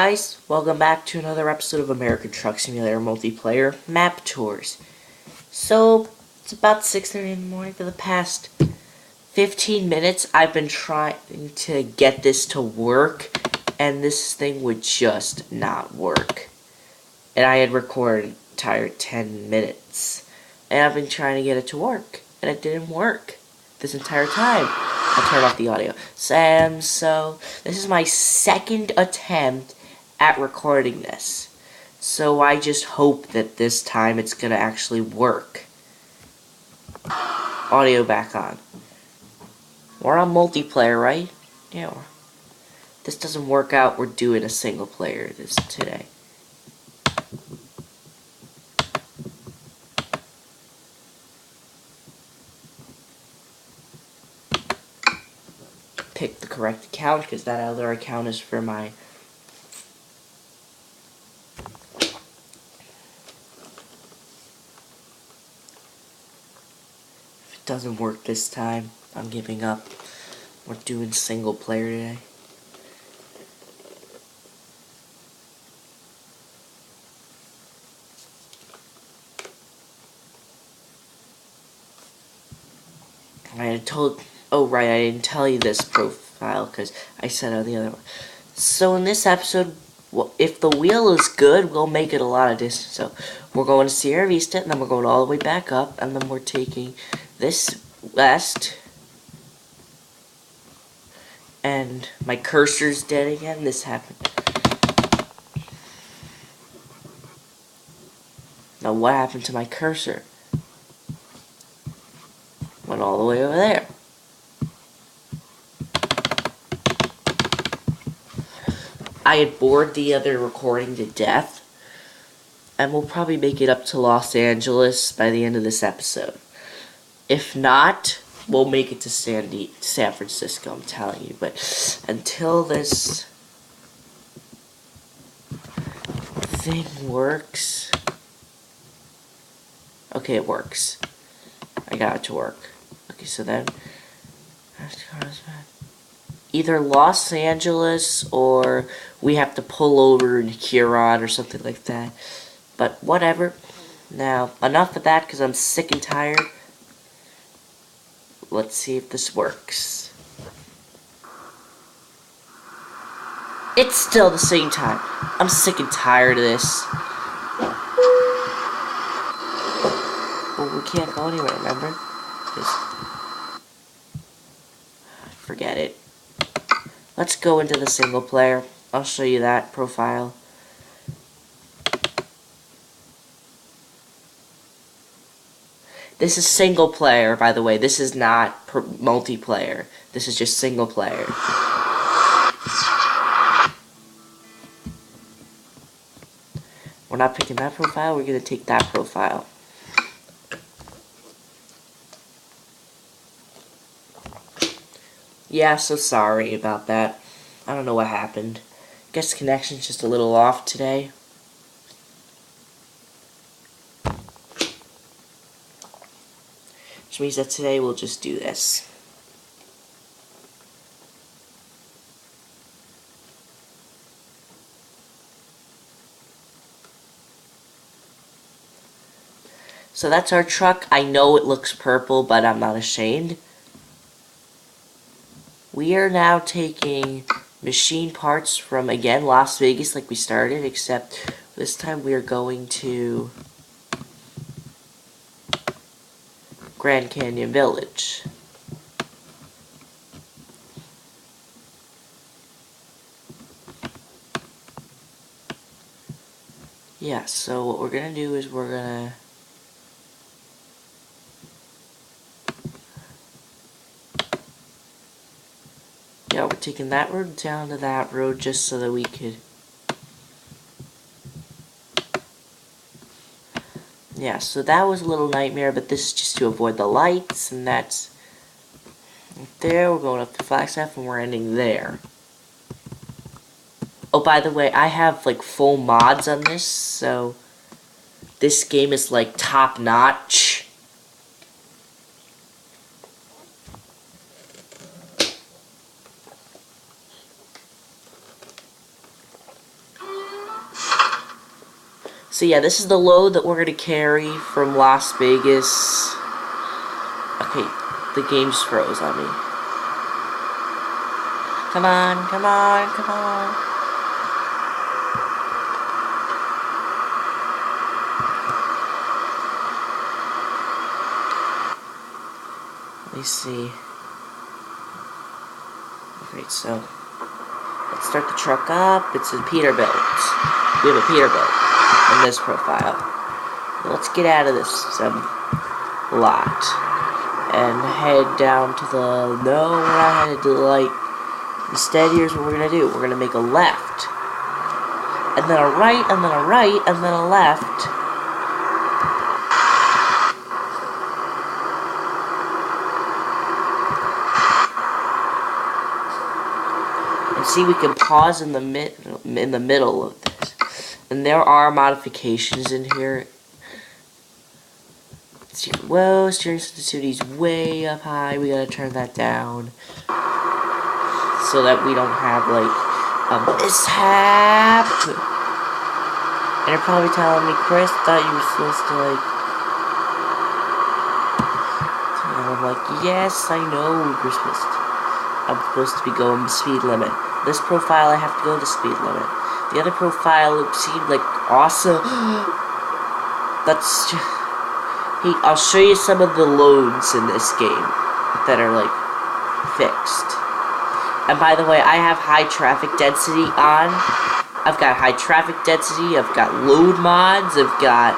Guys, welcome back to another episode of American Truck Simulator Multiplayer Map Tours. So, it's about 6:30 in the morning. For the past 15 minutes, I've been trying to get this to work, and this thing would just not work. And I had recorded an entire 10 minutes, and I've been trying to get it to work, and it didn't work this entire time. I'll turn off the audio. So this is my second attempt at recording this. So I just hope that this time it's gonna actually work. Audio back on. We're on multiplayer, right? Yeah. If this doesn't work out, we're doing a single player today. Pick the correct account, because that other account is for my... If it doesn't work this time, I'm giving up. We're doing single player today. Oh right, I didn't tell you this profile because I said on the other one. So in this episode, if the wheel is good, we'll make it a lot of distance. So we're going to Sierra Vista, and then we're going all the way back up, and then we're taking this west. And my cursor's dead again. This happened. Now what happened to my cursor? Went all the way over there. I had bored the other recording to death, and we'll probably make it up to Los Angeles by the end of this episode. If not, we'll make it to San Francisco, I'm telling you. But until this thing works... Okay, it works. I got it to work. Okay, so then... Either Los Angeles or we have to pull over in Huron or something like that. But whatever. Now, enough of that because I'm sick and tired. Let's see if this works. It's still the same time. I'm sick and tired of this. Well, we can't go anywhere, remember? Just forget it. Let's go into the single player. I'll show you that profile. This is single player, by the way. This is not multiplayer. This is just single player. We're not picking that profile. We're going to take that profile. Yeah, so sorry about that. I don't know what happened. Guess the connection's just a little off today. Which means that today we'll just do this. So that's our truck. I know it looks purple, but I'm not ashamed. We are now taking machine parts from, again, Las Vegas like we started, except this time we are going to Grand Canyon Village. Yeah, so what we're going to do is we're going to... Yeah, we're taking that road down to that road just so that we could... Yeah, so that was a little nightmare, but this is just to avoid the lights, and that's... Right there, we're going up to Flagstaff, and we're ending there. Oh, by the way, I have, like, full mods on this, so... This game is, like, top-notch. So yeah, this is the load that we're gonna carry from Las Vegas. Okay, the game just froze on me. Come on, come on, come on. Let me see. Alright, so let's start the truck up. It's a Peterbilt. We have a Peterbilt in this profile. Let's get out of this lot and head down to the... No, we're not headed to the light. Instead, here's what we're gonna do. We're gonna make a left, and then a right, and then a right, and then a left. And see, we can pause in the middle of this. And there are modifications in here. Whoa, steering sensitivity's way up high. We gotta turn that down so that we don't have like a mishap. And you're probably telling me, Chris, thought you were supposed to like. And I'm like, yes, I know you're supposed to. I'm supposed to be going the speed limit. This profile, I have to go the speed limit. The other profile, it seemed like awesome. That's just. Hey, I'll show you some of the loads in this game that are, like, fixed. And by the way, I have high traffic density on. I've got high traffic density, I've got load mods, I've got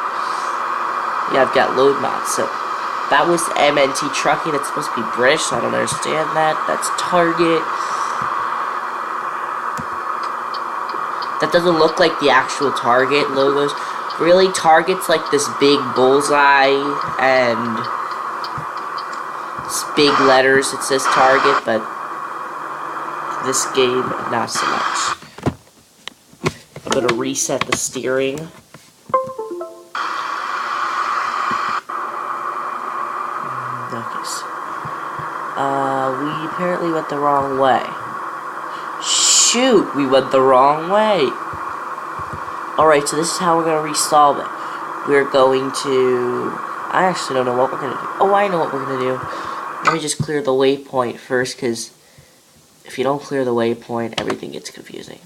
load mods. So, that was MNT Trucking. It's supposed to be British, so I don't understand that. That's Target. That doesn't look like the actual Target logos. Really, Target's like this big bullseye, and it's big letters, it says Target, but this game, not so much. I'm gonna reset the steering. Okay, so, we apparently went the wrong way. Shoot, we went the wrong way. Alright, so this is how we're going to resolve it. We're going to... I actually don't know what we're going to do. Oh, I know what we're going to do. Let me just clear the waypoint first, because if you don't clear the waypoint, everything gets confusing.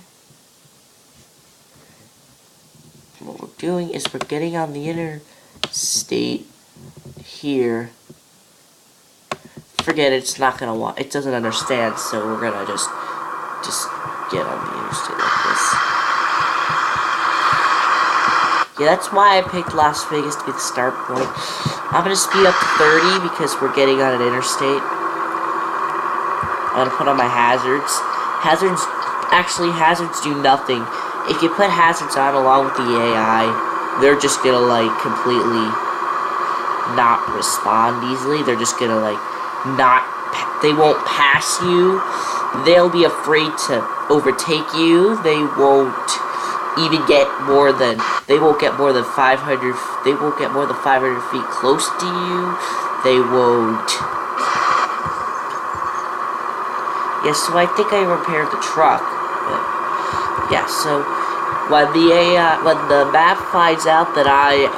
What we're doing is we're getting on the interstate here. Forget it, it's not going to want... It doesn't understand, so we're going to just get on the interstate like this. Yeah, that's why I picked Las Vegas to be the start point. I'm going to speed up to 30 because we're getting on an interstate. I'm going to put on my hazards. Hazards do nothing. If you put hazards on along with the AI, they're just going to, like, completely not respond easily. They're just going to, like, they won't pass you. They'll be afraid to overtake you. They won't even get more than, they won't get more than 500 feet close to you. They won't. Yeah, so I think I repaired the truck. But yeah, so when the map finds out that I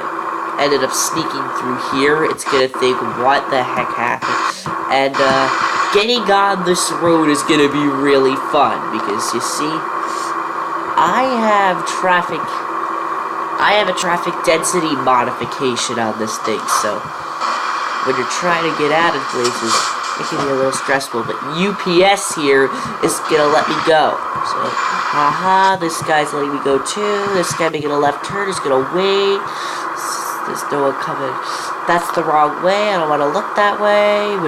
ended up sneaking through here, it's gonna think, what the heck happened? And getting on this road is gonna be really fun because you see, I have a traffic density modification on this thing, so when you're trying to get out of places, it can be a little stressful, but UPS here is gonna let me go. So, haha, this guy's letting me go too. This guy making a left turn is gonna wait. There's no one coming. That's the wrong way. I don't want to look that way.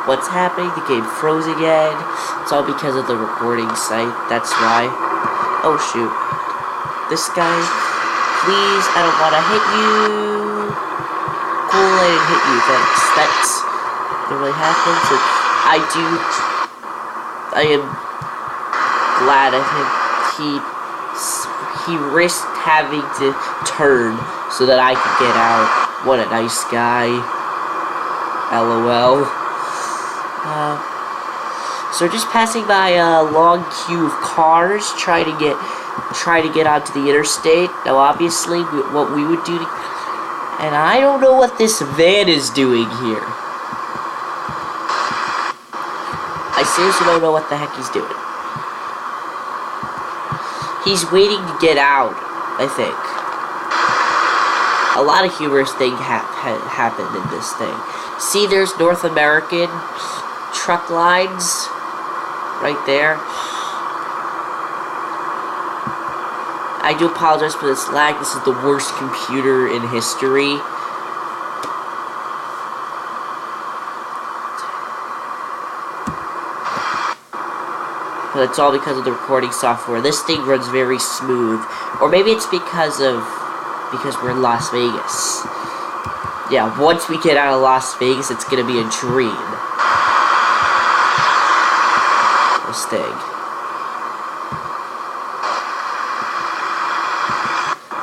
What's happening? The game froze again. It's all because of the recording site. That's why. Oh shoot. This guy. Please, I don't want to hit you. Cool, I didn't hit you. Thanks. That's what really happened. So I am glad of him. He risked having to turn so that I could get out. What a nice guy. LOL. So we're just passing by a long queue of cars, trying to get try to get onto the interstate. Now, obviously, what we would do, and I don't know what this van is doing here. I seriously don't know what the heck he's doing. He's waiting to get out, I think. A lot of humorous things happened in this thing. See, there's North American truck lines right there. I do apologize for this lag. This is the worst computer in history. But it's all because of the recording software. This thing runs very smooth. Or maybe it's because we're in Las Vegas. Yeah, once we get out of Las Vegas, it's gonna be a dream. This thing.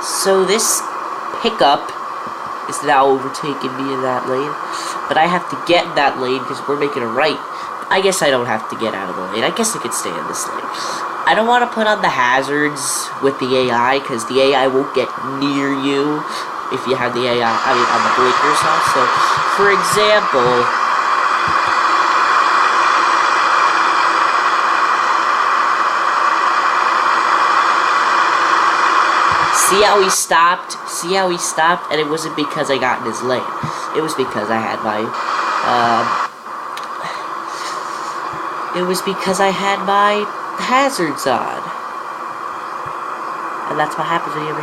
So this pickup is now overtaking me in that lane. But I have to get in that lane because we're making a right. I guess I don't have to get out of the lane. I guess I could stay in this lane. I don't want to put on the hazards with the AI, because the AI won't get near you if you have the AI, on the blinkers on. So, for example, see how he stopped? See how he stopped? And it wasn't because I got in his lane. It was because I had my, hazards on. And that's what happens when you're...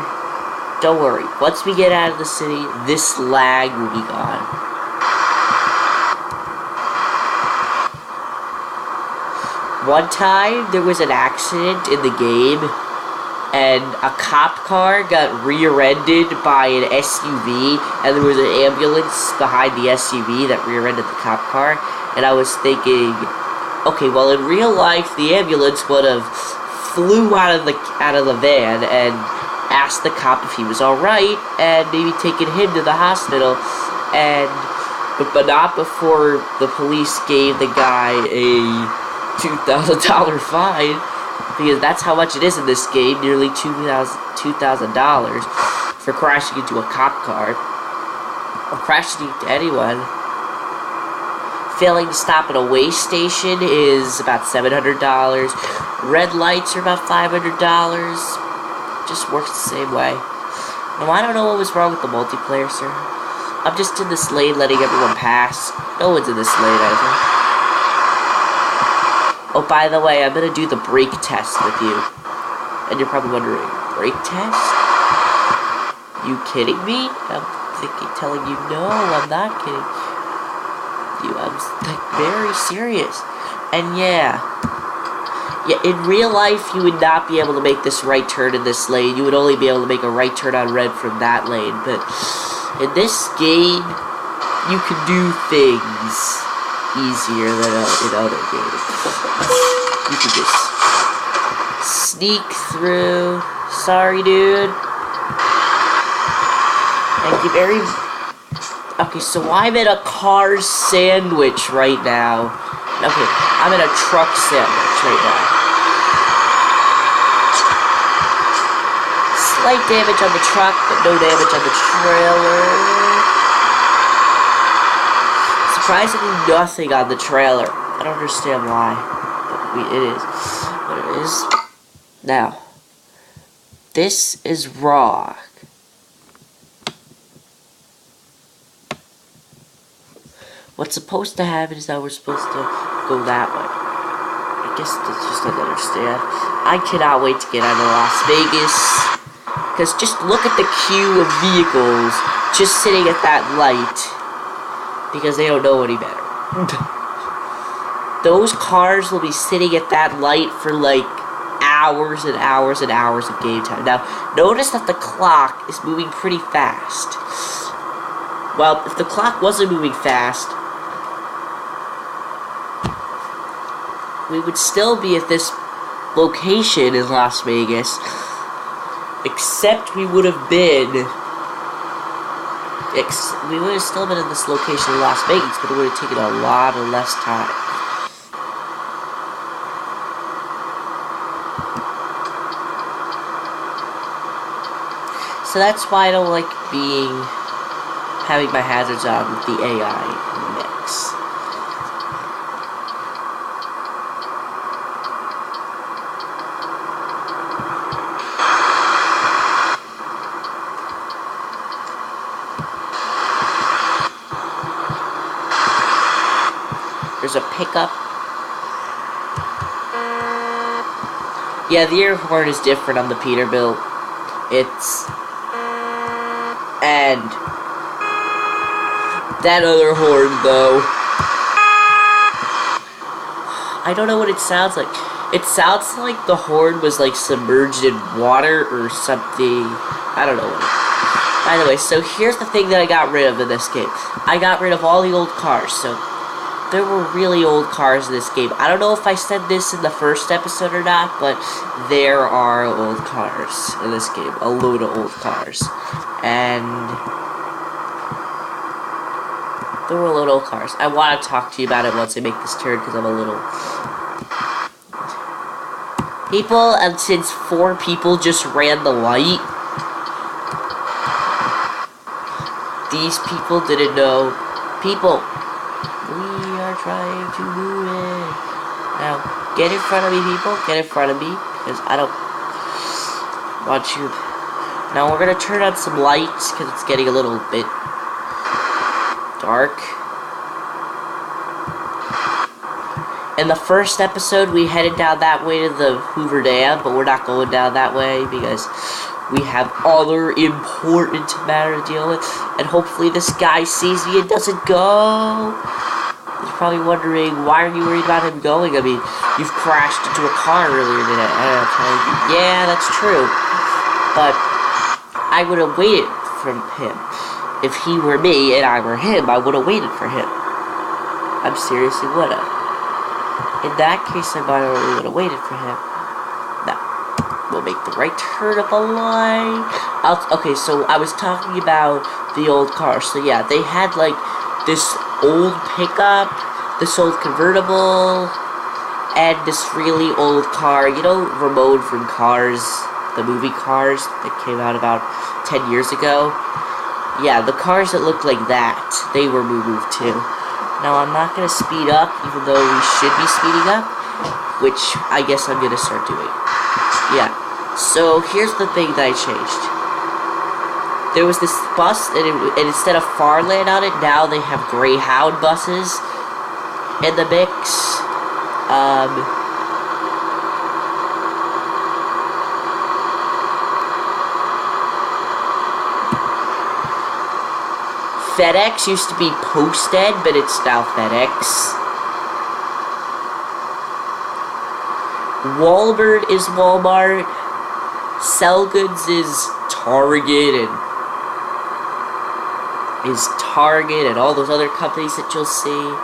Don't worry. Once we get out of the city, this lag will be gone. One time, there was an accident in the game, and a cop car got rear-ended by an SUV, and there was an ambulance behind the SUV that rear-ended the cop car, and I was thinking, okay, well, in real life, the ambulance would have flew out of the van and asked the cop if he was alright, and maybe taken him to the hospital, but not before the police gave the guy a $2,000 fine, because that's how much it is in this game, nearly $2,000 for crashing into a cop car, or crashing into anyone. Failing to stop at a way station is about $700. Red lights are about $500. Just works the same way. Now, I don't know what was wrong with the multiplayer, sir. I'm just in this lane letting everyone pass. No one's in this lane, either. Oh, by the way, I'm gonna do the brake test with you. And you're probably wondering, brake test? You kidding me? I'm telling you, no, I'm not kidding. I'm like very serious. And yeah, in real life you would not be able to make this right turn in this lane. You would only be able to make a right turn on red from that lane. But in this game, you can do things easier than in other games. You can just sneak through. Sorry, dude. Thank you very much. Okay, so I'm in a car sandwich right now. Okay, I'm in a truck sandwich right now. Slight damage on the truck, but no damage on the trailer. Surprisingly, nothing on the trailer. I don't understand why, but it is what it is. Now, this is raw. What's supposed to happen is that we're supposed to go that way. I guess that's just I don't understand. I cannot wait to get out of Las Vegas. Because just look at the queue of vehicles just sitting at that light. Because they don't know any better. Those cars will be sitting at that light for like hours and hours and hours of game time. Now, notice that the clock is moving pretty fast. Well, if the clock wasn't moving fast, we would still be at this location in Las Vegas, except we would have still been in this location in Las Vegas, but it would have taken a lot of less time. So that's why I don't like having my hazards on with the AI mix. There's a pickup. Yeah, the air horn is different on the Peterbilt. And that other horn, though, I don't know what it sounds like. It sounds like the horn was like submerged in water or something. I don't know what. By the way, so here's the thing that I got rid of in this game. I got rid of all the old cars. So there were really old cars in this game. I don't know if I said this in the first episode or not, but there are old cars in this game. A load of old cars. And there were a load of old cars. I want to talk to you about it once I make this turn, because I'm a little... People, and since 4 people just ran the light, these people didn't know. People, we are trying to do it. Now, get in front of me, people. Get in front of me, because I don't want you. Now, we're going to turn on some lights, because it's getting a little bit dark. In the first episode, we headed down that way to the Hoover Dam, but we're not going down that way, because we have other important matter to deal with. And hopefully this guy sees me and doesn't go. You're probably wondering, why are you worried about him going? I mean, you've crashed into a car earlier today. I don't know, yeah, that's true. But I would have waited for him. If he were me and I were him, I would have waited for him. I'm seriously would have. In that case, I might have would have waited for him. Now, we'll make the right turn of the line. Okay, so I was talking about the old cars. So yeah, they had like this old pickup, this old convertible, and this really old car. You know, Ramon from Cars, the movie Cars that came out about 10 years ago? Yeah, the cars that looked like that, they were moved too. Now, I'm not going to speed up, even though we should be speeding up, which I guess I'm going to start doing. Yeah, so here's the thing that I changed. There was this bus, and instead of Farland on it, now they have Greyhound buses in the mix. FedEx used to be Posted, but it's now FedEx. Walmart is Walmart. Selgoods is Target, and all those other companies that you'll see.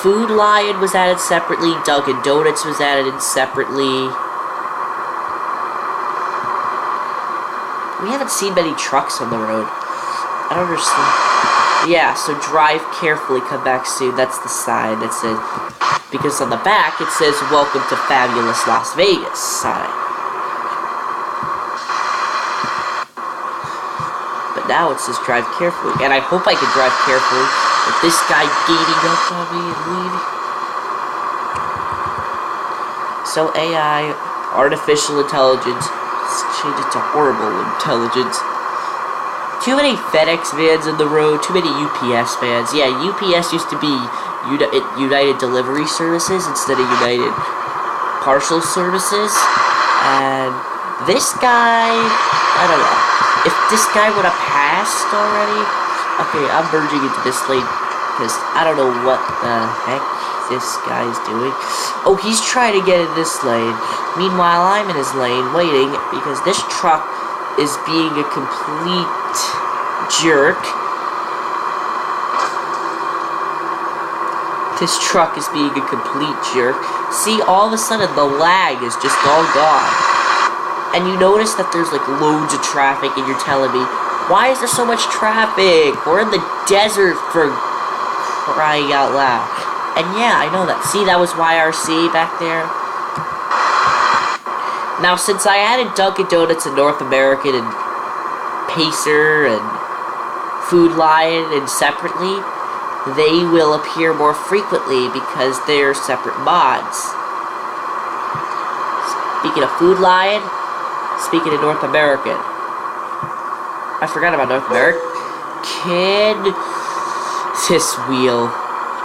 Food Lion was added separately. Dunkin' Donuts was added separately. We haven't seen many trucks on the road. I don't understand. Yeah, so drive carefully, come back soon. That's the sign that says, because on the back it says, welcome to fabulous Las Vegas sign. But now it says drive carefully, and I hope I can drive carefully with this guy gating up on me and leaving. So AI, artificial intelligence, change it to horrible intelligence. Too many FedEx vans in the road, too many UPS vans. Yeah, UPS used to be United Delivery Services instead of United Parcel Services. And this guy, I don't know. If this guy would have passed already... Okay, I'm merging into this lane, because I don't know what the heck this guy's doing. Oh, he's trying to get in this lane. Meanwhile, I'm in his lane, waiting, because this truck is being a complete jerk. This truck is being a complete jerk. See, all of a sudden the lag is just all gone. And you notice that there's like loads of traffic, and you're telling me, why is there so much traffic? We're in the desert, for crying out loud. And yeah, I know that. See, that was YRC back there. Now, since I added Dunkin' Donuts in North American and Pacer and Food Lion and separately, they will appear more frequently because they're separate mods. Speaking of Food Lion, speaking of North American. I forgot about North American. This wheel.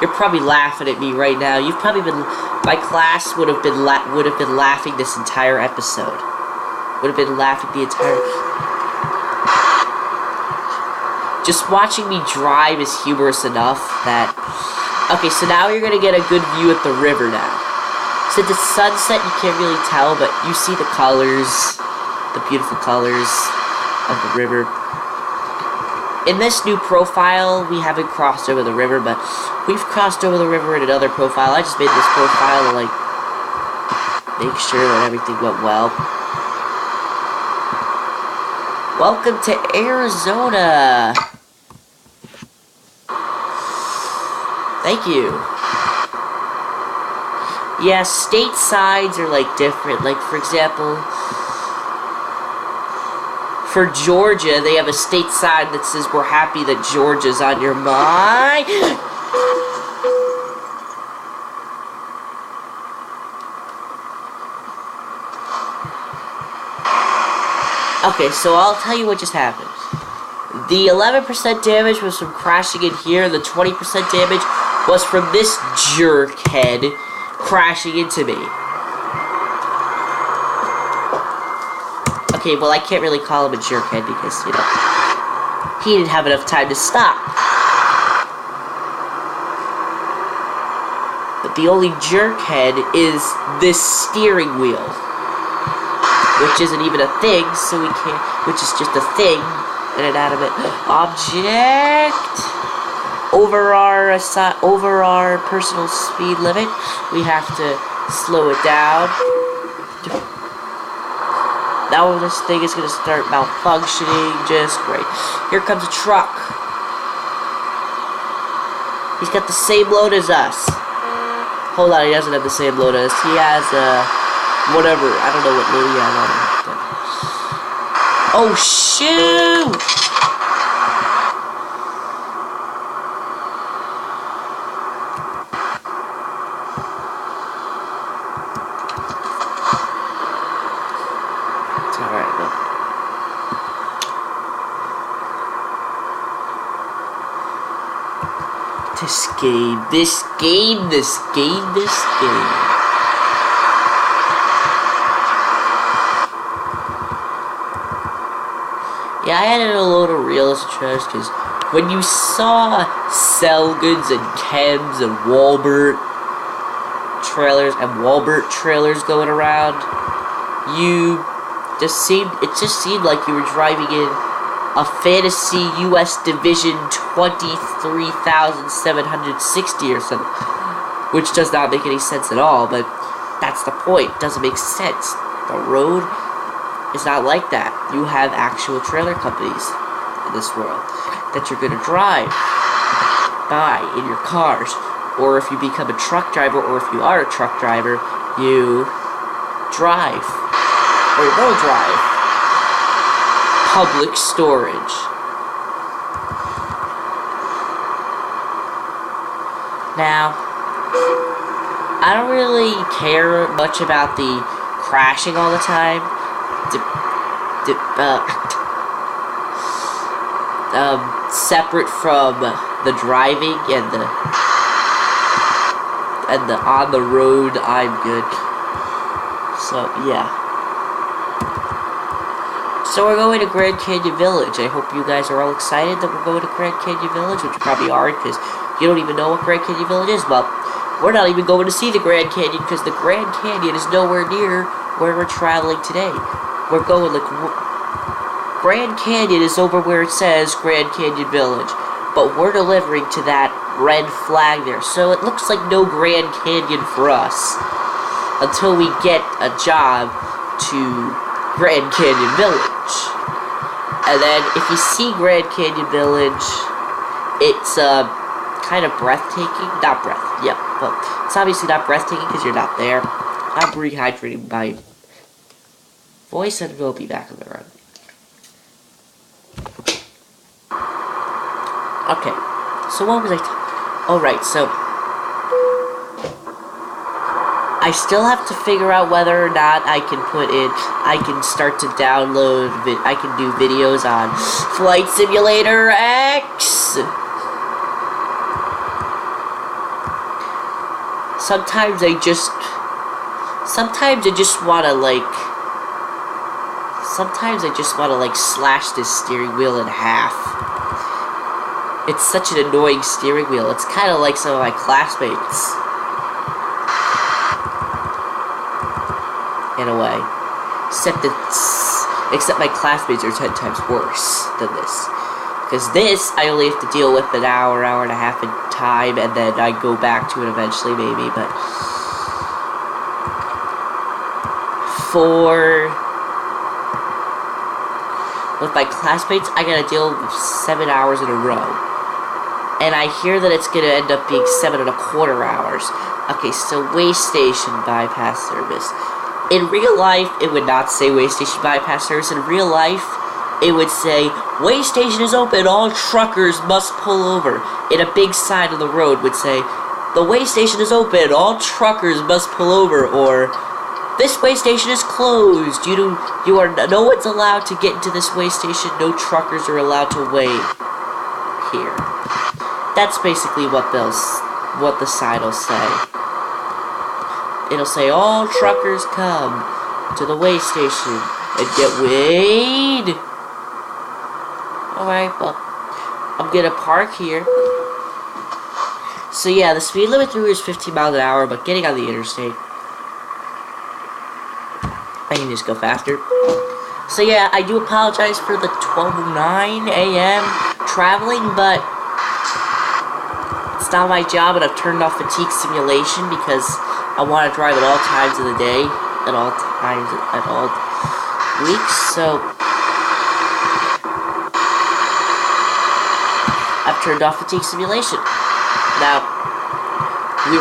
You're probably laughing at me right now. You've probably been. My class would have been laughing this entire episode. Would have been laughing the entire. Just watching me drive is humorous enough that. Okay, so now you're gonna get a good view at the river now. Since it's sunset, you can't really tell, but you see the colors, the beautiful colors of the river. In this new profile, we haven't crossed over the river, but we've crossed over the river in another profile. I just made this profile to, like, make sure that everything went well. Welcome to Arizona! Thank you. Yeah, state sides are, like, different. Like, for example, for Georgia, they have a state sign that says, "We're happy that Georgia's on your mind." Okay, so I'll tell you what just happened. The 11% damage was from crashing in here, and the 20% damage was from this jerkhead crashing into me. Okay, well, I can't really call him a jerkhead because, you know, he didn't have enough time to stop. But the only jerkhead is this steering wheel, which isn't even a thing, so we can't, which is just a thing, an inanimate object. Over our personal speed limit, we have to slow it down. Now this thing is going to start malfunctioning just great. Here comes a truck. He's got the same load as us. Hold on, he doesn't have the same load as us. He has, whatever. I don't know what load he has on him. Oh, shoot! This game. Yeah, I added a load of realistic trailers because when you saw Selgoods and Chems and Walbert trailers going around, it just seemed like you were driving in a fantasy U.S. Division 23,760 or something, which does not make any sense at all, but that's the point. It doesn't make sense. The road is not like that. You have actual trailer companies in this world that you're going to drive by in your cars, or if you become a truck driver, or if you are a truck driver, you drive, or you will drive public storage. Now, I don't really care much about the crashing all the time. Separate from the driving and the on the road, I'm good. So, yeah. So we're going to Grand Canyon Village. I hope you guys are all excited that we're going to Grand Canyon Village, which you probably aren't because you don't even know what Grand Canyon Village is. Well, we're not even going to see the Grand Canyon because the Grand Canyon is nowhere near where we're traveling today. We're going like Grand Canyon is over where it says Grand Canyon Village, but we're delivering to that red flag there. So it looks like no Grand Canyon for us until we get a job to Grand Canyon Village. And then if you see Grand Canyon Village, it's kind of breathtaking. Not well, it's obviously not breathtaking because you're not there. I'm rehydrating my voice and we'll be back on the run. Okay, so what was I Alright, so I still have to figure out whether or not I can start to download, I can do videos on Flight Simulator X. Sometimes I just want to like slash this steering wheel in half. It's such an annoying steering wheel. It's kind of like some of my classmates. In a way. Except my classmates are 10 times worse than this. Because this, I only have to deal with an hour and a half in time, and then I go back to it eventually, maybe, but... With my classmates, I gotta deal with 7 hours in a row. And I hear that it's gonna end up being 7.25 hours. Okay, so way station bypass service. In real life, it would not say way station bypass service. In real life, it would say, way station is open, all truckers must pull over. And a big sign on the road would say, the way station is open, all truckers must pull over, or this way station is closed. No one's allowed to get into this way station. No truckers are allowed to wait here. That's basically what the sign will say. It'll say, all truckers come to the way station and get weighed. Alright, well, I'm gonna park here. So yeah, the speed limit through here is 15 miles an hour, but getting on the interstate, I can just go faster. So yeah, I do apologize for the 12:09 a.m. traveling, but it's not my job, and I've turned off fatigue simulation because I want to drive at all times of the day, at all weeks, so I've turned off fatigue simulation. Now, we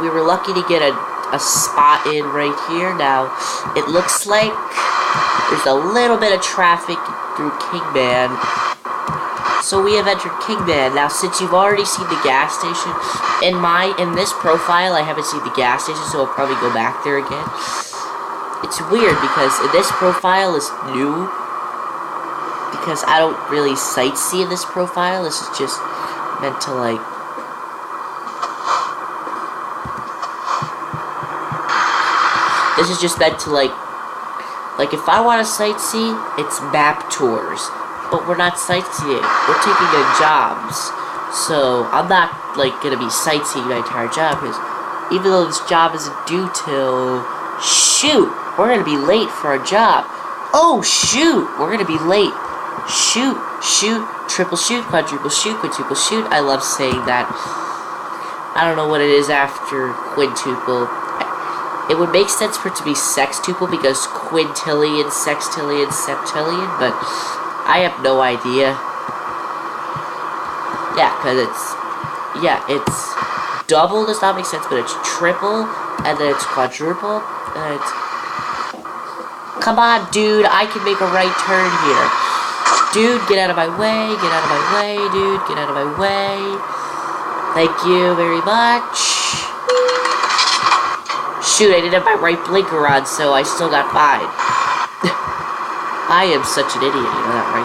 were lucky to get a spot in right here. Now, it looks like there's a little bit of traffic through Kingman. So we have entered Kingman. Now, since you've already seen the gas station, in this profile, I haven't seen the gas station, so I'll probably go back there again. It's weird because in this profile is new, because I don't really sightsee in this profile. This is just meant to like if I want to sightsee, it's map tours. But we're not sightseeing. We're taking in jobs. So I'm not like gonna be sightseeing my entire job, because even though this job isn't due till we're gonna be late for our job. Oh shoot, we're gonna be late. Shoot, triple shoot, quadruple shoot, quintuple shoot. I love saying that. I don't know what it is after quintuple. It would make sense for it to be sextuple because quintillion, sextillion, septillion, but I have no idea. Yeah, because it's double does not make sense, but it's triple, and then it's quadruple, and it's... Come on, dude, I can make a right turn here. Dude, get out of my way, dude, get out of my way. Thank you very much. Shoot, I didn't have my right blinker on, so I still got fined. I am such an idiot, you know that, right?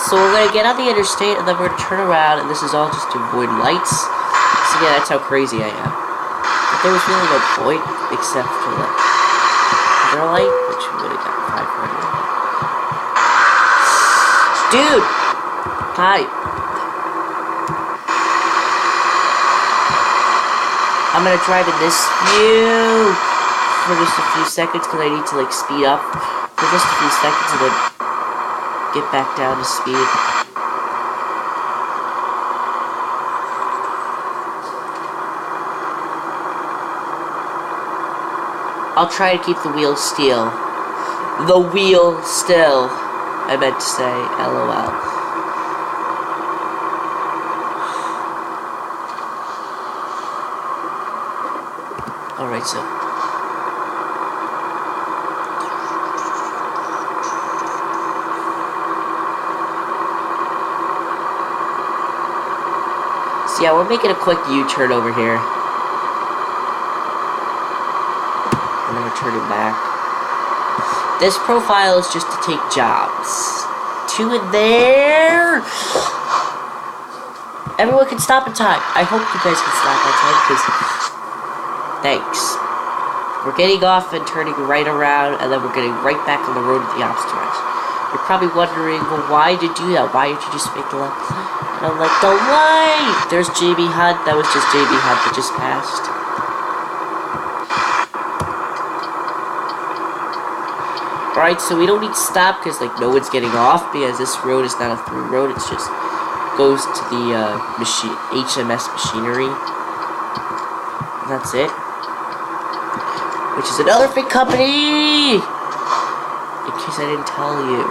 So we're gonna get on the interstate, and then we're gonna turn around, and this is all just to avoid lights. So yeah, that's how crazy I am. But there was really no point, except for the other light, which we would have got 5 for anyway. Dude! Hi. I'm gonna drive in this view for just a few seconds because I need to like speed up for just a few seconds and then get back down to speed. I'll try to keep the wheel still. The wheel still. I meant to say LOL. Alright, so So yeah, we're making a quick U-turn over here. And then we're turning back. This profile is just to take jobs. 2 in there! Everyone can stop in time. I hope you guys can stop in time, because... Thanks. We're getting off and turning right around, and then we're getting right back on the road at the opposite direction. You're probably wondering, well, why did you do that? Why didn't you just make the left? And I'm like, the light! There's JB Hunt. That was just JB Hunt that just passed. Alright, so we don't need to stop, because, like, no one's getting off, because this road is not a through road. It's just goes to the HMS machinery. And that's it. Which is another big company! In case I didn't tell you.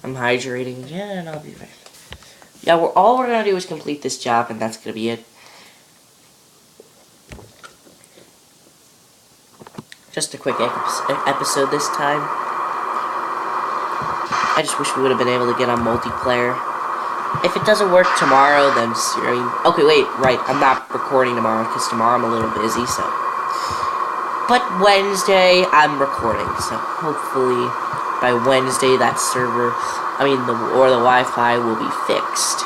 I'm hydrating again, and I'll be right. Yeah, all we're gonna do is complete this job, and that's gonna be it. Just a quick episode this time. I just wish we would have been able to get on multiplayer. If it doesn't work tomorrow, then... okay, wait, right. I'm not recording tomorrow, because tomorrow I'm a little busy, so... But Wednesday, I'm recording, so hopefully by Wednesday that server... the Wi-Fi will be fixed.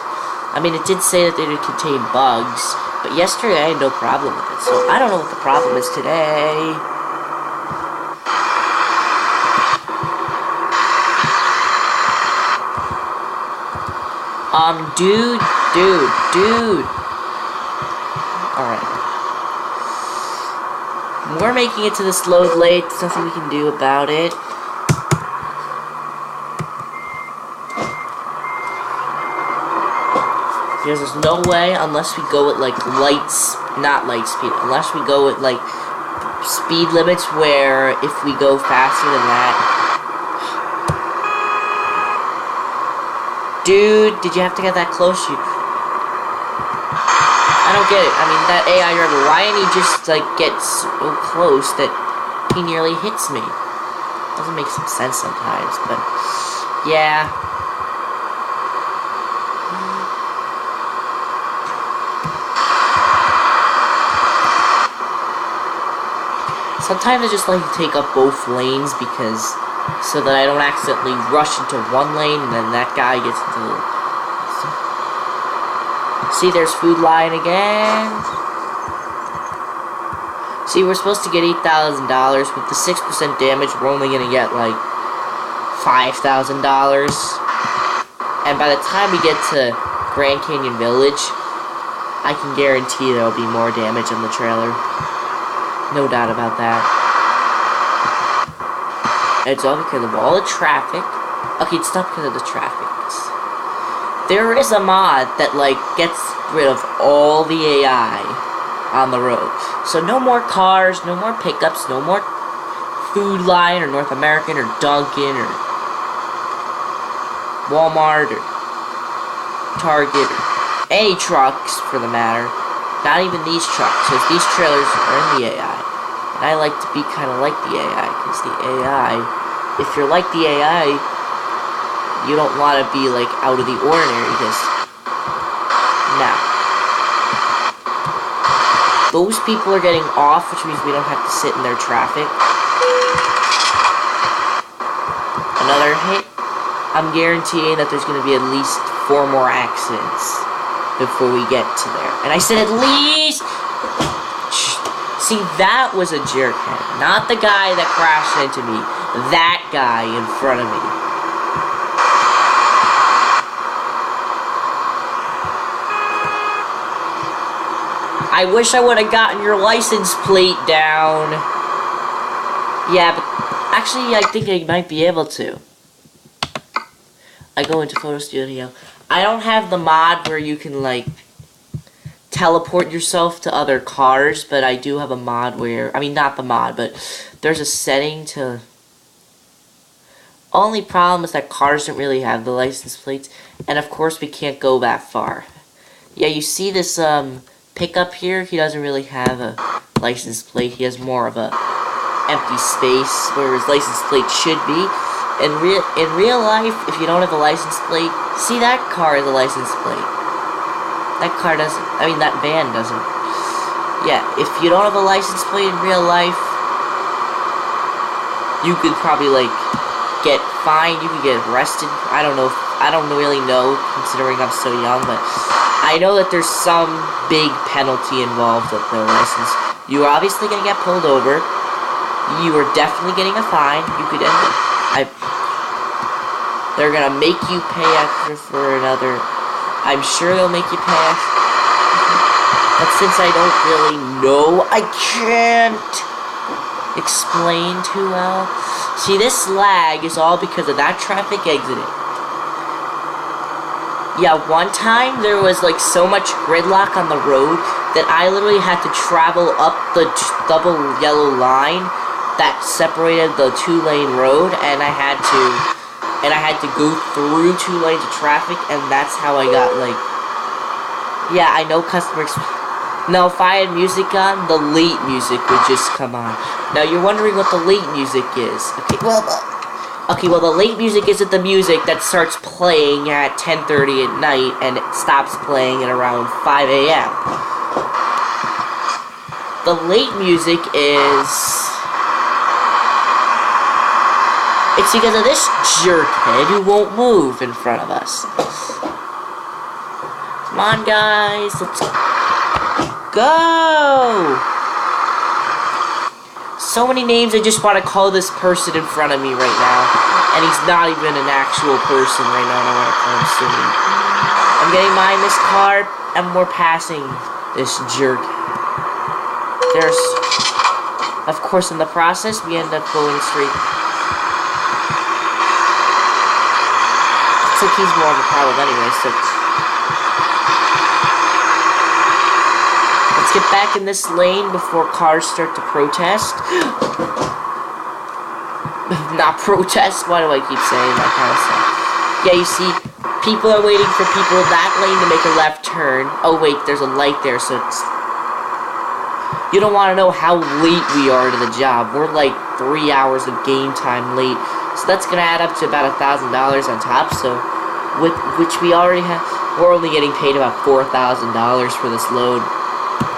I mean, it did say that it would contain bugs, but yesterday I had no problem with it, so I don't know what the problem is today. Dude. Alright. We're making it to this load late. There's nothing we can do about it. Because there's no way, unless we go at, like, not light speed, unless we go at, like, speed limits where if we go faster than that... Dude, did you have to get that close? I don't get it. I mean, that AI driver, why didn't he just, like, get so close that he nearly hits me? Doesn't make some sense sometimes, but... yeah. Sometimes I just like to take up both lanes because... so that I don't accidentally rush into one lane and then that guy gets into the... See, there's food line again. See, we're supposed to get $8,000. With the 6% damage, we're only gonna get, like, $5,000. And by the time we get to Grand Canyon Village, I can guarantee there'll be more damage on the trailer. No doubt about that. It's all because of all the traffic. Okay, it's not because of the traffic. There is a mod that, like, gets rid of all the AI on the road. So no more cars, no more pickups, no more Food Line or North American or Dunkin' or Walmart or Target or any trucks for the matter. Not even these trucks, because these trailers are in the AI. And I like to be kind of like the AI, because the AI, if you're like the AI, you don't want to be, like, out of the ordinary, because, now, those people are getting off, which means we don't have to sit in their traffic. Another hit, I'm guaranteeing that there's going to be at least 4 more accidents before we get to there. And I said at least... See, that was a jerkhead. Not the guy that crashed into me. That guy in front of me. I wish I would have gotten your license plate down. Yeah, but actually I think I might be able to. I go into Photo Studio. I don't have the mod where you can, like, teleport yourself to other cars, but I do have a mod where, I mean, not the mod, but there's a setting to... Only problem is that cars don't really have the license plates, and of course we can't go that far. Yeah, you see this, pickup here, he doesn't really have a license plate. He has more of a empty space where his license plate should be. In real life, if you don't have a license plate, see, that car has a license plate. That car doesn't. I mean, that van doesn't. Yeah, if you don't have a license plate in real life, you could probably, like, get fined. You could get arrested. I don't know. I don't really know, considering I'm so young, but I know that there's some big penalty involved with no license. You're obviously gonna get pulled over. You are definitely getting a fine. You could end up. They're gonna make you pay extra for another. I'm sure they'll make you pay extra. But since I don't really know, I can't explain too well. See, this lag is all because of that traffic exiting. Yeah, one time there was like so much gridlock on the road that I literally had to travel up the double yellow line that separated the two-lane road, and I had to go through 2 lanes of traffic, and that's how I got, like, yeah, I know customers. Now, if I had music on, the late music would just come on. Now, you're wondering what the late music is. Okay, well, the late music isn't the music that starts playing at 10:30 at night, and it stops playing at around 5 a.m. The late music is... it's because of this jerkhead who won't move in front of us. Come on, guys, let's go! So many names I just want to call this person in front of me right now. And he's not even an actual person right now, and I want to call him silly. I'm getting mine this car, and we're passing this jerk. There's... of course, in the process, we end up going straight... looks like he's more of a problem anyway, so... let's get back in this lane before cars start to protest. Not protest, why do I keep saying that kind of stuff? Yeah, you see, people are waiting for people in that lane to make a left turn. Oh wait, there's a light there, so it's... you don't want to know how late we are to the job. We're like 3 hours of game time late. So that's gonna add up to about $1,000 on top, so... which we already have... we're only getting paid about $4,000 for this load.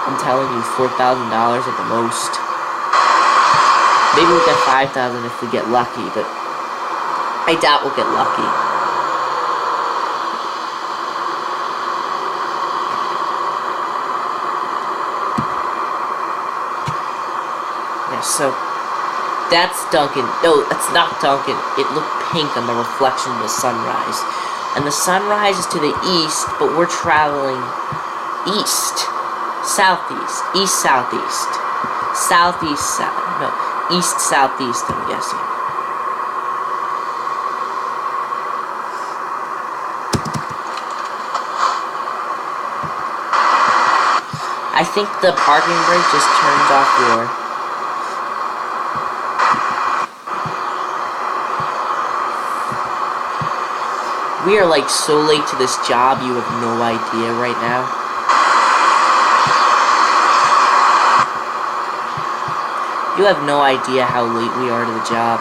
I'm telling you, $4,000 at the most. Maybe we'll get $5,000 if we get lucky, but I doubt we'll get lucky. Yeah, so that's Duncan. No, that's not Duncan. It looked pink on the reflection of the sunrise. And the sunrise is to the east, but we're traveling east. Southeast. East, southeast. Southeast, no. East, southeast, I'm guessing. I think the parking brake just turned off your... we are like so late to this job, you have no idea right now. You have no idea how late we are to the job.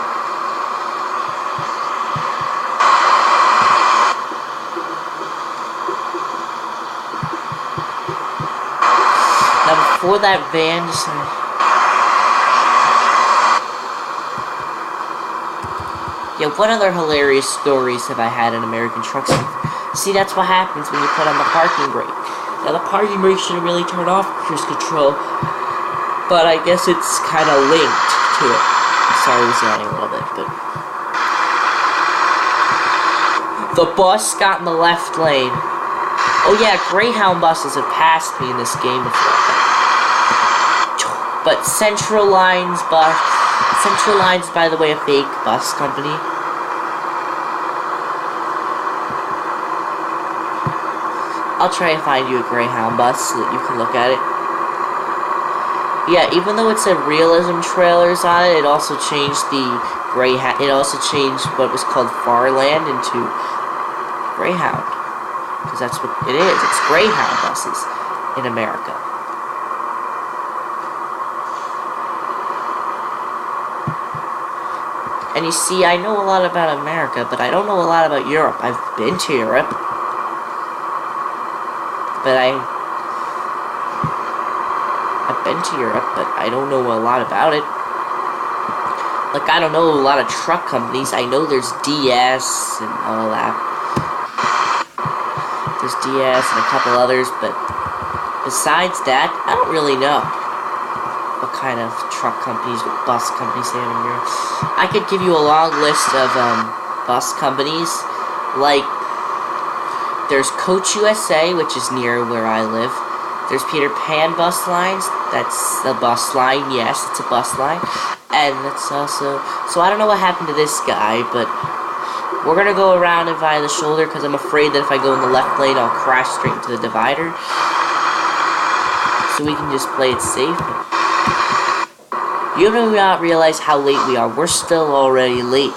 Now, before that van decided... yeah, what other hilarious stories have I had in American Truck Simulator? See, that's what happens when you put on the parking brake. Now, the parking brake shouldn't really turn off cruise control, but I guess it's kind of linked to it. Sorry, I was yawning a little bit, but... the bus got in the left lane. Oh yeah, Greyhound buses have passed me in this game before. But Central Line's, by the way, a fake bus company. I'll try to find you a Greyhound bus so that you can look at it. Yeah, even though it said realism trailers on it, it also changed the Greyhound. It also changed what was called Farland into Greyhound, because that's what it is. It's Greyhound buses. in America. And you see, I know a lot about America, but I don't know a lot about Europe. I've been to Europe, but I've been to Europe, but I don't know a lot about it. Like, I don't know a lot of truck companies. I know there's DS and all that. There's DS and a couple others, but besides that, I don't really know what kind of truck companies, bus companies they have in Europe. I could give you a long list of bus companies. Like, there's Coach USA, which is near where I live. There's Peter Pan bus lines. That's a bus line. Yes, it's a bus line. And that's also... So I don't know what happened to this guy, but we're going to go around him via the shoulder because I'm afraid that if I go in the left lane, I'll crash straight into the divider. So we can just play it safe. You do not realize how late we are. We're still already late.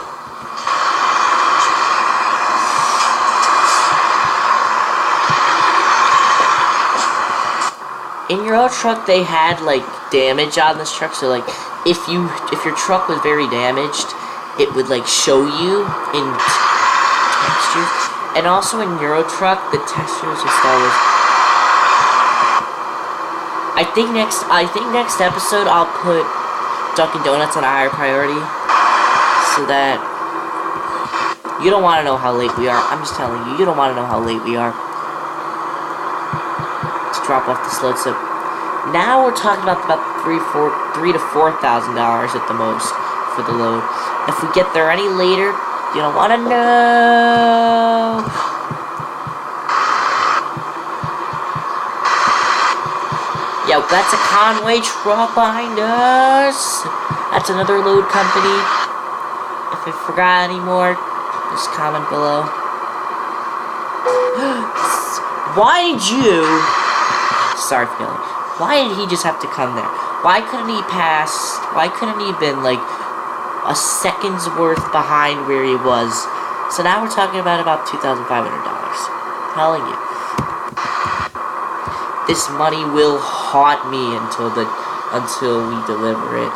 In your old truck, they had like damage on this truck, so like if your truck was very damaged, it would like show you in textures. And also in Euro Truck, the textures just always. I think next episode I'll put Dunkin' Donuts on a higher priority, so that you don't want to know how late we are. I'm just telling you, you don't want to know how late we are. Drop off this load. So now we're talking about $3,000 to $4,000 at the most for the load. If we get there any later, you don't want to know. Yo, that's a Conway truck behind us. That's another load company. If I forgot anymore, just comment below. Why did you? Sorry for yelling. Why did he just have to come there? Why couldn't he pass? Why couldn't he have been like a second's worth behind where he was? So now we're talking about $2,500. Telling you, this money will haunt me until we deliver it.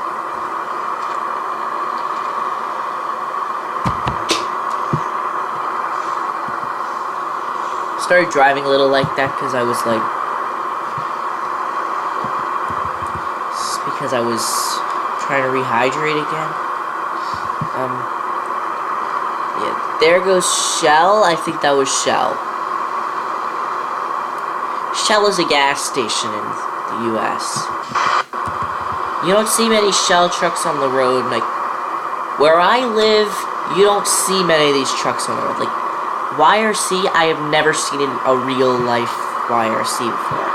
Started driving a little like that because I was like. Because I was trying to rehydrate again. Yeah, there goes Shell. I think that was Shell. Shell is a gas station in the US. You don't see many Shell trucks on the road. Like, where I live, you don't see many of these trucks on the road. Like, YRC, I have never seen in a real life YRC before.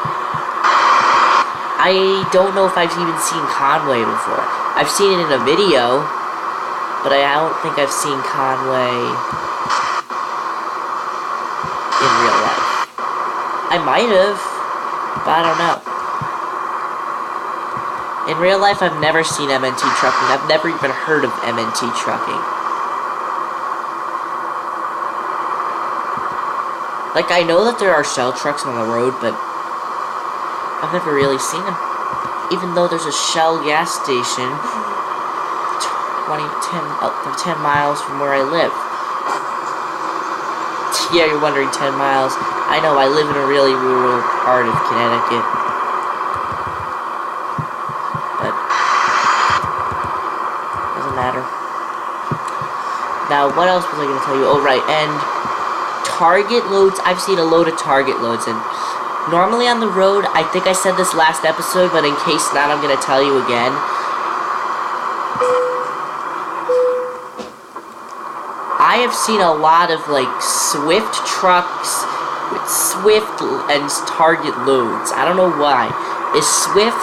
I don't know if I've even seen Conway before. I've seen it in a video, but I don't think I've seen Conway in real life. I might have, but I don't know. In real life, I've never seen MNT trucking. I've never even heard of MNT trucking. Like, I know that there are Shell trucks on the road, but I've never really seen them. Even though there's a Shell gas station 10 miles from where I live. Yeah, you're wondering 10 miles. I know, I live in a really rural part of Connecticut. But doesn't matter. Now, what else was I going to tell you? Oh, right, and Target loads. I've seen a load of Target loads, and normally on the road, I think I said this last episode, but in case not, I'm going to tell you again. I have seen a lot of, like, Swift trucks with Swift and Target loads. I don't know why. Is Swift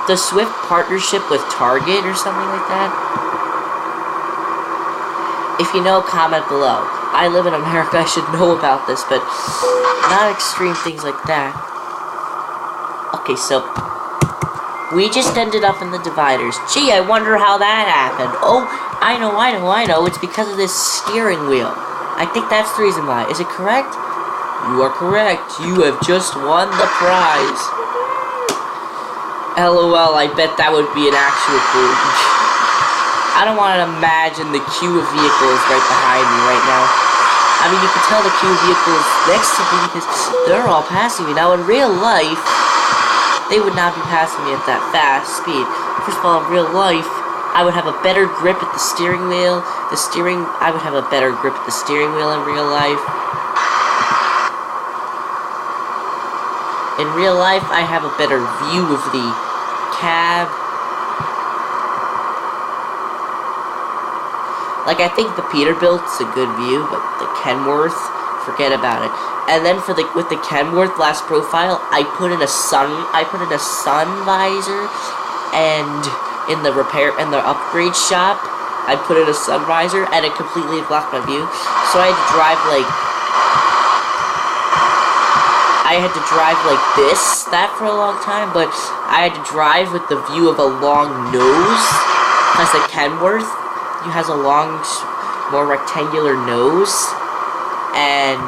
the Swift partnership with Target or something like that? If you know, comment below. I live in America, I should know about this, but not extreme things like that. Okay, so we just ended up in the dividers. Gee, I wonder how that happened. Oh, I know. It's because of this steering wheel. I think that's the reason why. Is it correct? You are correct. You have just won the prize. LOL, I bet that would be an actual clue. I don't want to imagine the queue of vehicles right behind me right now. I mean, you can tell the queue of vehicles next to me because they're all passing me. Now, in real life, they would not be passing me at that fast speed. First of all, in real life, I would have a better grip at the steering wheel. I would have a better grip at the steering wheel in real life. In real life, I have a better view of the cab. Like, I think the Peterbilt's a good view, but the Kenworth, forget about it. And then with the Kenworth last profile, I put in a sun visor, and in the upgrade shop, I put in a sun visor, and it completely blocked my view. So I had to drive like that for a long time, but I had to drive with the view of a long nose, because the Kenworth has a long, more rectangular nose, and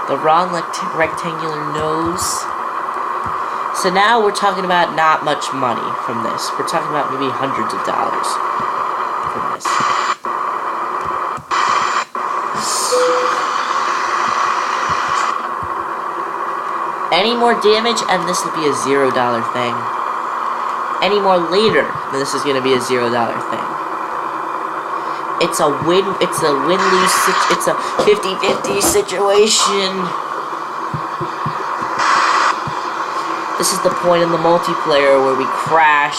the wrong rectangular nose. So now we're talking about not much money from this. We're talking about maybe hundreds of dollars from this. Any more damage, and this will be a $0 thing. Any more later, then this is going to be a $0 thing. It's a win-lose, it's a 50-50 situation. This is the point in the multiplayer where we crash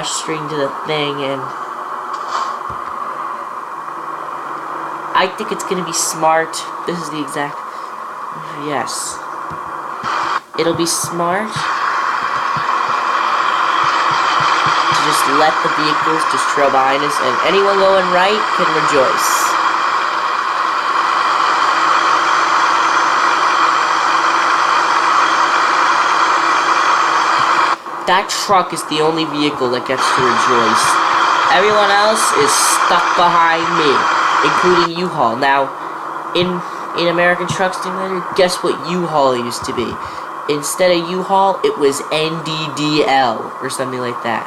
straight into the thing, and I think it's going to be smart. This is the exact, yes. It'll be smart just let the vehicles just trail behind us, and anyone going right can rejoice. That truck is the only vehicle that gets to rejoice. Everyone else is stuck behind me, including U-Haul. Now, in American Truck Simulator, guess what U-Haul used to be? Instead of U-Haul, it was NDDL, or something like that.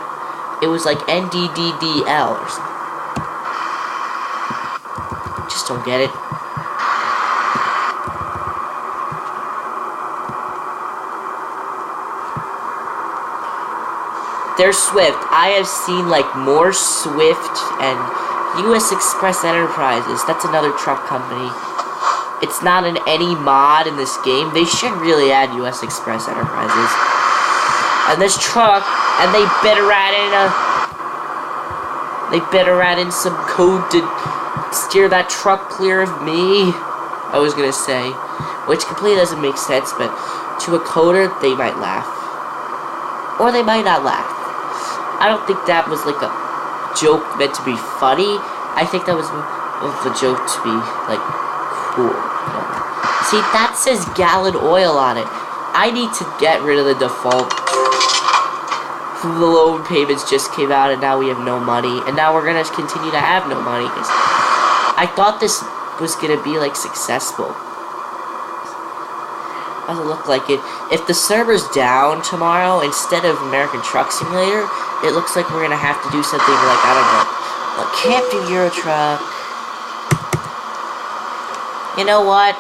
It was like NDDDL or something. Just don't get it. There's Swift. I have seen like more Swift and US Express Enterprises. That's another truck company. It's not in any mod in this game. They should really add US Express Enterprises. And this truck, and they better add in some code to steer that truck clear of me. I was gonna say, which completely doesn't make sense, but to a coder, they might laugh, or they might not laugh. I don't think that was like a joke meant to be funny. I think that was a joke to be like cool. See, that says gallon oil on it. I need to get rid of the default. The loan payments just came out, and now we have no money, and now we're gonna continue to have no money because I thought this was gonna be like successful. Doesn't look like it. If the server's down tomorrow instead of American Truck Simulator, it looks like we're gonna have to do something like, I don't know, well, can't do Euro Truck. You know what?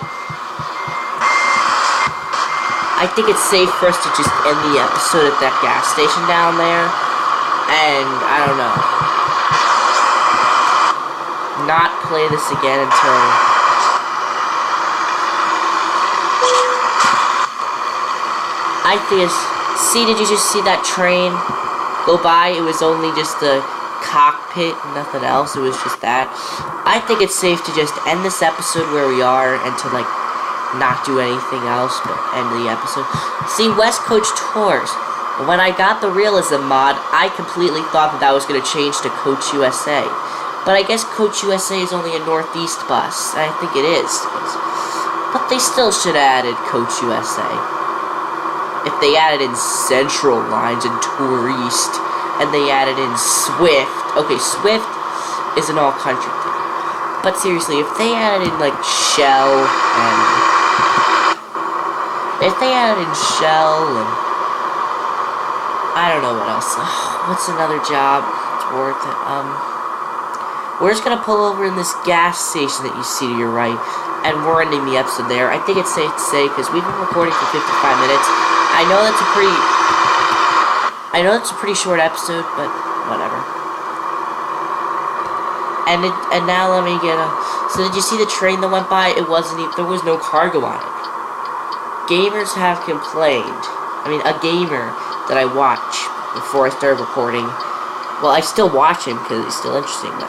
I think it's safe for us to just end the episode at that gas station down there, and, I don't know, not play this again until... I think it's... See, did you just see that train go by? It was only just the cockpit, nothing else, it was just that. I think it's safe to just end this episode where we are, and to, like, not do anything else but end the episode. See, West Coast Tours. When I got the realism mod, I completely thought that was going to change to Coach USA. But I guess Coach USA is only a Northeast bus. I think it is. But they still should have added Coach USA. If they added in Central Lines and Tourist, and they added in Swift. Okay, Swift is an all-country thing. But seriously, if they added in, like, Shell and... If they added in Shell and... I don't know what else. What's another job? It's worth it. We're just gonna pull over in this gas station that you see to your right, and we're ending the episode there. I think it's safe to say, because we've been recording for 55 minutes. I know that's a pretty short episode, but whatever. And now let me get a... So did you see the train that went by? It wasn't even... There was no cargo on it. Gamers have complained. I mean, a gamer that I watch before I started recording. Well, I still watch him because he's still interesting, but...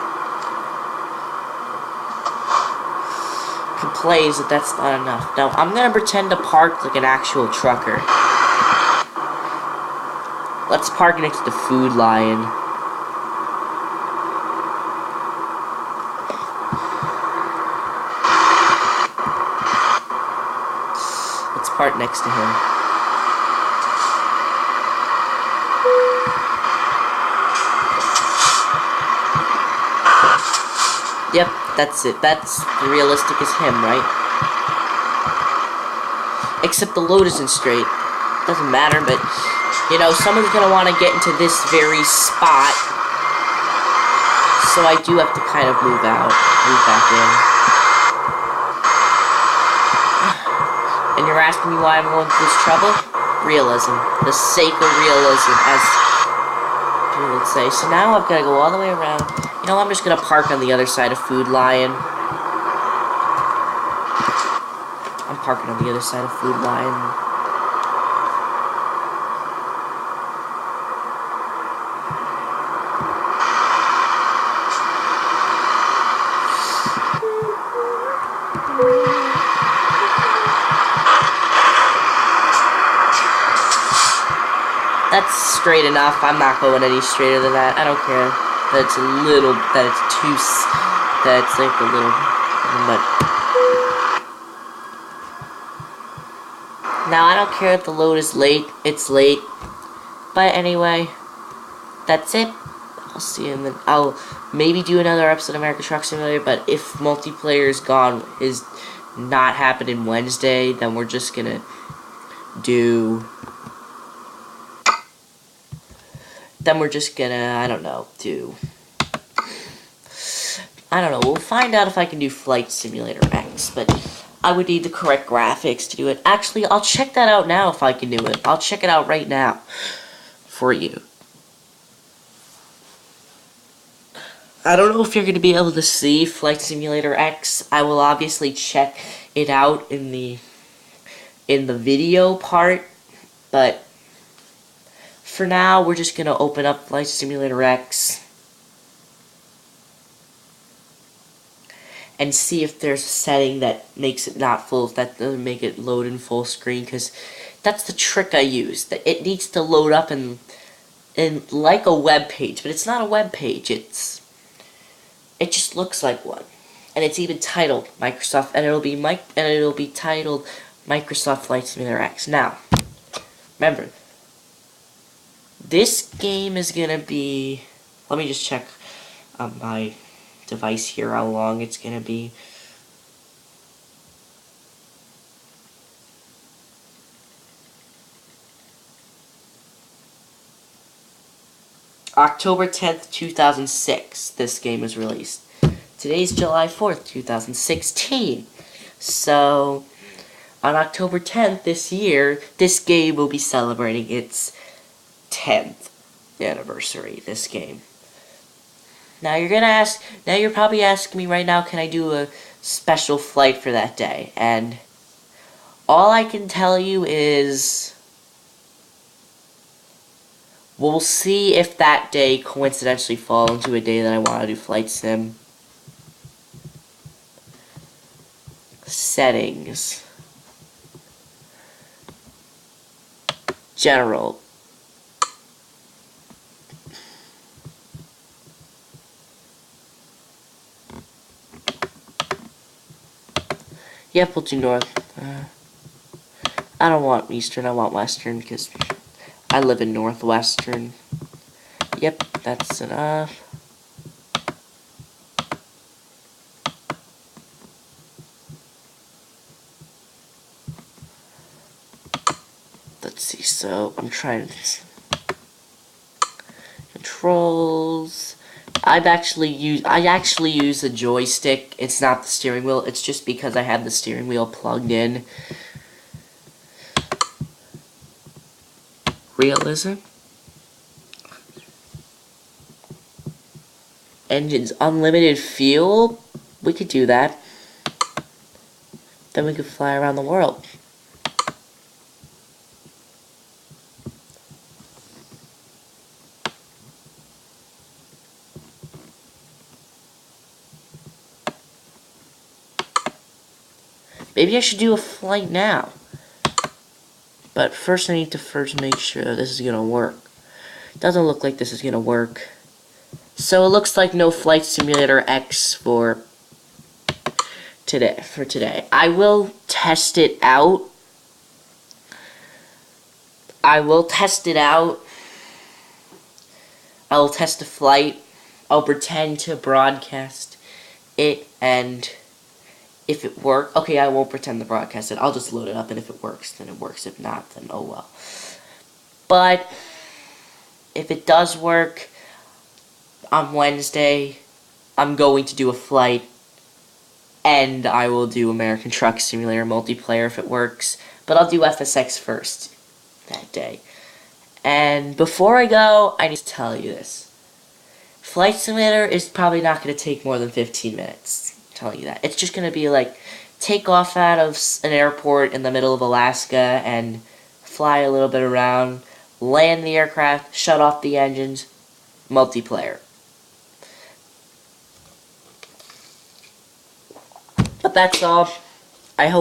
complains that that's not enough. Now, I'm gonna pretend to park like an actual trucker. Let's park next to Food Lion. Let's park next to him. Yep, that's it. That's realistic as him, right? Except the load isn't straight. Doesn't matter, but... You know, someone's gonna want to get into this very spot. So I do have to kind of move back in. And you're asking me why I'm going through this trouble? Realism. The sake of realism, as people would say. So now I've got to go all the way around. You know, I'm just gonna park on the other side of Food Lion. I'm parking on the other side of Food Lion. That's straight enough. I'm not going any straighter than that. I don't care that it's a little, that it's like a little, but... Now, I don't care if the load is late. It's late. But anyway, that's it. I'll see you in the... I'll maybe do another episode of American Truck Simulator, but if multiplayer is not happening Wednesday, then we're just gonna do... Then we're just gonna, I don't know, we'll find out if I can do Flight Simulator X, but I would need the correct graphics to do it. Actually, I'll check that out now if I can do it. I'll check it out right now for you. I don't know if you're going to be able to see Flight Simulator X. I will obviously check it out in the video part, but for now, we're just going to open up Flight Simulator X and see if there's a setting that makes it not full, if that doesn't make it load in full screen, because that's the trick I use. That it needs to load up in like a web page, but it's not a web page. It just looks like one, and it's even titled Microsoft, and it'll be titled Microsoft Flight Simulator X. Now, remember, this game is gonna be... Let me just check on my device here how long it's gonna be. October 10th, 2006, this game was released. Today's July 4th, 2016. So, on October 10th this year, this game will be celebrating its 10th anniversary, this game. Now you're probably asking me right now, can I do a special flight for that day? And all I can tell you is we'll see if that day coincidentally falls into a day that I want to do flight sim. Settings. General. Yep, we'll do north. I don't want eastern, I want western, because I live in northwestern. Yep, that's enough. So I'm trying to controls. I actually use the joystick. It's not the steering wheel. It's just because I have the steering wheel plugged in. Realism. Engines, unlimited fuel. We could do that. Then we could fly around the world. Maybe I should do a flight now. But first I need to make sure this is gonna work. Doesn't look like this is gonna work. So it looks like no Flight Simulator X for today. I will test it out. I will test the flight. I'll pretend to broadcast it, and if it works, okay, I won't pretend to broadcast it. I'll just load it up, and if it works, then it works. If not, then oh well. But if it does work, on Wednesday, I'm going to do a flight, and I will do American Truck Simulator multiplayer if it works. But I'll do FSX first that day. And before I go, I need to tell you this. Flight Simulator is probably not going to take more than 15 minutes. I'm telling you that. It's just going to be like, take off out of an airport in the middle of Alaska and fly a little bit around, land the aircraft, shut off the engines, multiplayer. But that's all. I'm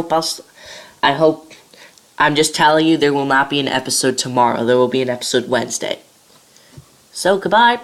just telling you there will not be an episode tomorrow. There will be an episode Wednesday. So, goodbye.